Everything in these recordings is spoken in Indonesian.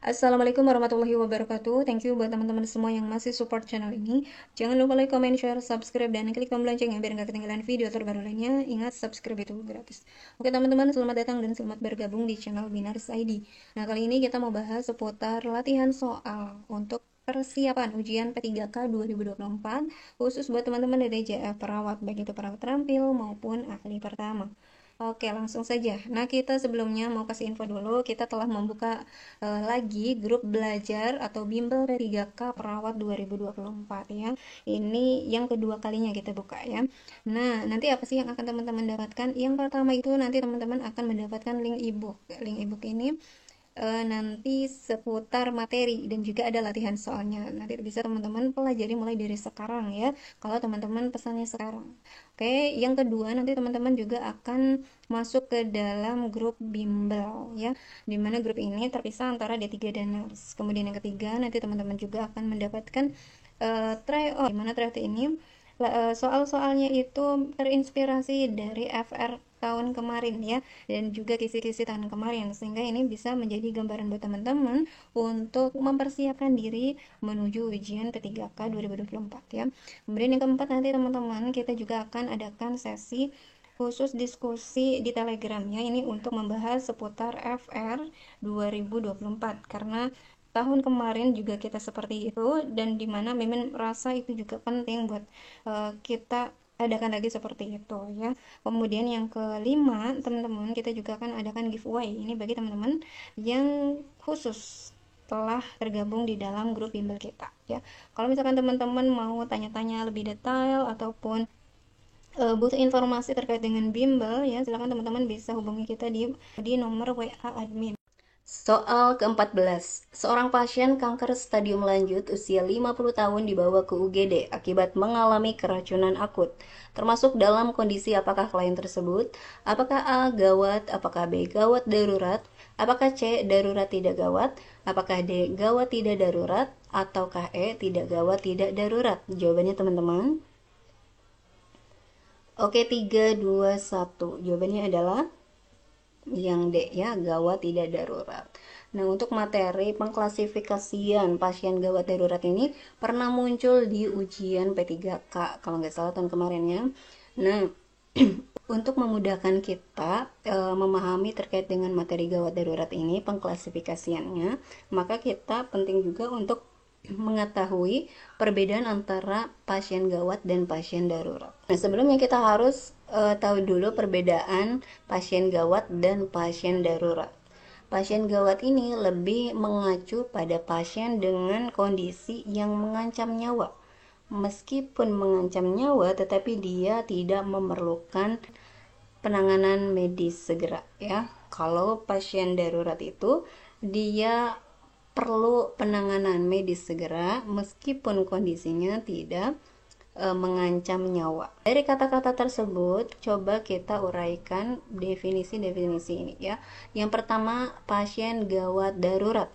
Assalamualaikum warahmatullahi wabarakatuh. Thank you buat teman-teman semua yang masih support channel ini. Jangan lupa like, comment, share, subscribe, dan klik tombol loncengnya biar nggak ketinggalan video terbaru lainnya. Ingat, subscribe itu gratis. Oke teman-teman, selamat datang dan selamat bergabung di channel Binaris ID. Nah, kali ini kita mau bahas seputar latihan soal untuk persiapan ujian P3K 2024 khusus buat teman-teman dari JF perawat, baik itu perawat terampil maupun ahli pertama. Oke, langsung saja. Nah, kita sebelumnya mau kasih info dulu, kita telah membuka lagi grup belajar atau bimbel P3K Perawat 2024 ya. Ini yang kedua kalinya kita buka ya. Nah, nanti apa sih yang akan teman-teman dapatkan? Yang pertama itu nanti teman-teman akan mendapatkan link ebook. Link ebook ini nanti seputar materi dan juga ada latihan soalnya. Nanti bisa teman-teman pelajari mulai dari sekarang ya, kalau teman-teman pesannya sekarang. Oke, yang kedua nanti teman-teman juga akan masuk ke dalam grup bimbel ya, dimana grup ini terpisah antara D3 dan NARS. Kemudian yang ketiga nanti teman-teman juga akan mendapatkan tryout, dimana tryout ini soal-soalnya itu terinspirasi dari FR tahun kemarin ya, dan juga kisi-kisi tahun kemarin, sehingga ini bisa menjadi gambaran buat teman-teman untuk mempersiapkan diri menuju ujian P3K 2024 ya. Kemudian yang keempat nanti teman-teman kita juga akan adakan sesi khusus diskusi di Telegram ya, ini untuk membahas seputar FR 2024 karena tahun kemarin juga kita seperti itu, dan dimana Mimin rasa itu juga penting buat kita adakan lagi seperti itu ya. Kemudian yang kelima teman-teman kita juga akan adakan giveaway, ini bagi teman-teman yang khusus telah tergabung di dalam grup bimbel kita ya. Kalau misalkan teman-teman mau tanya-tanya lebih detail ataupun butuh informasi terkait dengan bimbel ya, silakan teman-teman bisa hubungi kita di nomor WA admin. Soal ke-14. Seorang pasien kanker stadium lanjut usia 50 tahun dibawa ke UGD akibat mengalami keracunan akut. Termasuk dalam kondisi apakah klien tersebut? Apakah A. gawat? Apakah B. gawat darurat? Apakah C. darurat tidak gawat? Apakah D. gawat tidak darurat? Ataukah E. tidak gawat tidak darurat? Jawabannya teman-teman. Oke, 3, 2, 1. Jawabannya adalah yang D ya, gawat tidak darurat. Nah, untuk materi pengklasifikasian pasien gawat darurat ini pernah muncul di ujian P3K kalau nggak salah tahun kemarin ya. Nah, untuk memudahkan kita memahami terkait dengan materi gawat darurat ini, pengklasifikasiannya, maka kita penting juga untuk mengetahui perbedaan antara pasien gawat dan pasien darurat. Nah, sebelumnya kita harus tahu dulu perbedaan pasien gawat dan pasien darurat. Pasien gawat ini lebih mengacu pada pasien dengan kondisi yang mengancam nyawa. Meskipun mengancam nyawa, tetapi dia tidak memerlukan penanganan medis segera ya. Kalau pasien darurat itu dia perlu penanganan medis segera meskipun kondisinya tidak mengancam nyawa. Dari kata-kata tersebut coba kita uraikan definisi-definisi ini ya. Yang pertama, pasien gawat darurat.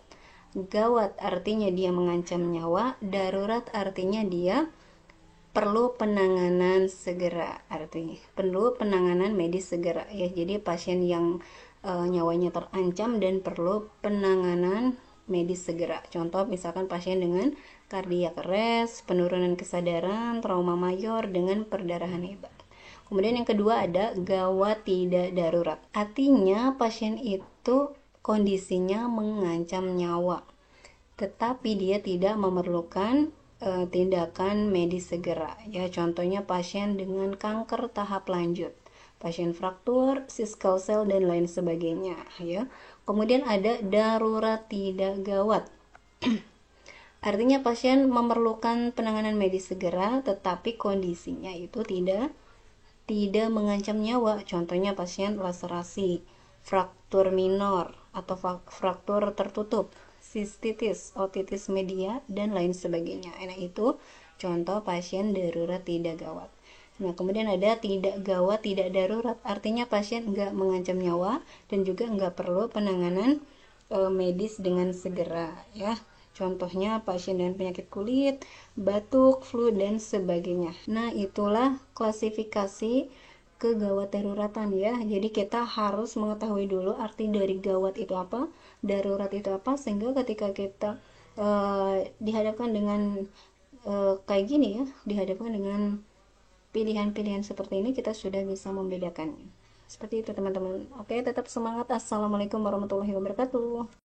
Gawat artinya dia mengancam nyawa, darurat artinya dia perlu penanganan segera, artinya perlu penanganan medis segera ya. Jadi pasien yang nyawanya terancam dan perlu penanganan medis segera. Contoh misalkan pasien dengan kardiak arrest, penurunan kesadaran, trauma mayor dengan perdarahan hebat. Kemudian yang kedua ada gawat tidak darurat. Artinya pasien itu kondisinya mengancam nyawa, tetapi dia tidak memerlukan tindakan medis segera ya. Contohnya pasien dengan kanker tahap lanjut, pasien fraktur, siskal sel dan lain sebagainya ya. Kemudian ada darurat tidak gawat. Artinya pasien memerlukan penanganan medis segera tetapi kondisinya itu tidak mengancam nyawa. Contohnya pasien laserasi, fraktur minor atau fraktur tertutup, sistitis, otitis media dan lain sebagainya. Nah, itu contoh pasien darurat tidak gawat. Nah, kemudian ada tidak gawat tidak darurat, artinya pasien nggak mengancam nyawa dan juga nggak perlu penanganan medis dengan segera ya. Contohnya pasien dengan penyakit kulit, batuk, flu dan sebagainya. Nah, itulah klasifikasi kegawat daruratan ya. Jadi kita harus mengetahui dulu arti dari gawat itu apa, darurat itu apa, sehingga ketika kita dihadapkan dengan kayak gini ya, dihadapkan dengan pilihan-pilihan seperti ini, kita sudah bisa membedakannya. Seperti itu teman-teman. Oke, tetap semangat. Assalamualaikum warahmatullahi wabarakatuh.